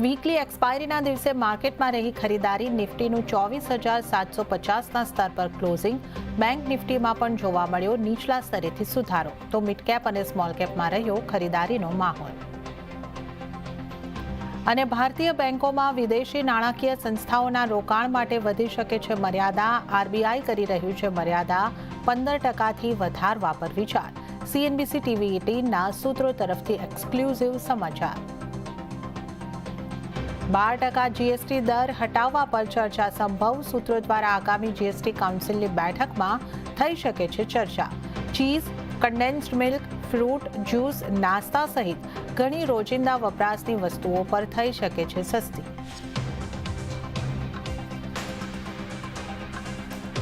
Weekly એક્સપાયરીના દિવસે માર્કેટમાં રહી ખરીદારી. નિફ્ટીનું 24,750ના સ્તર પર ક્લોઝિંગ. બેંક નિફ્ટીમાં પણ જોવા મળ્યો નીચલા સ્તરેથી સુધારો. તો મિડ કેપ અને સ્મોલ કેપમાં રહ્યો ખરીદારીનો માહોલ. અને ભારતીય બેંકોમાં વિદેશી નાણાકીય સંસ્થાઓના રોકાણ માટે વધી શકે છે મર્યાદા. આરબીઆઈ કરી રહ્યું છે મર્યાદા 15%થી વધારવા પર વિચાર. સીએનબીસી ટીવી 18ના સૂત્રો તરફથી એક્સક્લુઝિવ સમાચાર. 12% જીએસટી દર હટાવવા પર ચર્ચા સંભવ. સૂત્રો દ્વારા આગામી જીએસટી કાઉન્સિલની બેઠકમાં થઈ શકે છે ચર્ચા. Cheese, condensed milk, fruit, juice, નાસ્તા સહિત ઘણી રોજિંદા વપરાશની વસ્તુઓ પર થઈ શકે છે સસ્તી.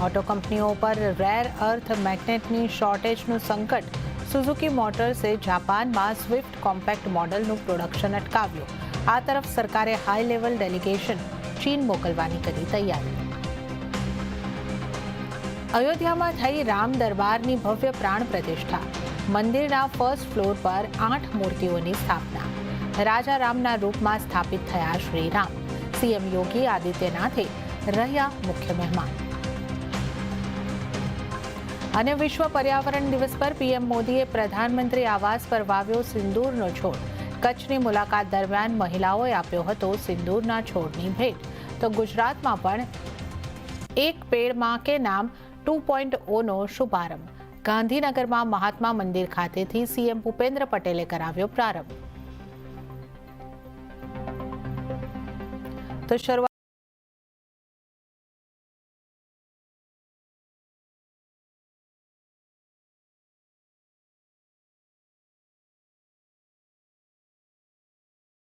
ઓટો કંપનીઓ પર રેર અર્થ મેગ્નેટની શોર્ટેજનું સંકટ. સુઝુકી મોટર્સે જાપાનમાં સ્વિફ્ટ કોમ્પેક્ટ મોડલનું પ્રોડક્શન અટકાવ્યું. આ તરફ સરકારે હાઈ લેવલ ડેલિગેશન ચીન મોકલવાની કરી તૈયારી. અયોધ્યામાં થઈ રામ દરબારની ભવ્ય પ્રાણ પ્રતિષ્ઠા. મંદિરના ફર્સ્ટ ફ્લોર પર 8 મૂર્તિઓની સ્થાપના. રાજા રામના રૂપમાં સ્થાપિત થયા શ્રીરામ. સીએમ યોગી આદિત્યનાથે રહ્યા મુખ્ય મહેમાન. અને વિશ્વ પર્યાવરણ દિવસ પર પીએમ મોદીએ પ્રધાનમંત્રી આવાસ પર વાવ્યો સિંદૂરનો છોડ. કચ્છની મુલાકાત દરમિયાન મહિલાઓએ આપ્યો હતો સિંદૂરના છોડની ભેટ. તો ગુજરાતમાં પણ એક પેડ માં કે નામ 2.0નો શુભારંભ. ગાંધીનગરમાં મહાત્મા મંદિર ખાતેથી સીએમ ભૂપેન્દ્ર પટેલે કરાવ્યો પ્રારંભ. તો શરૂઆત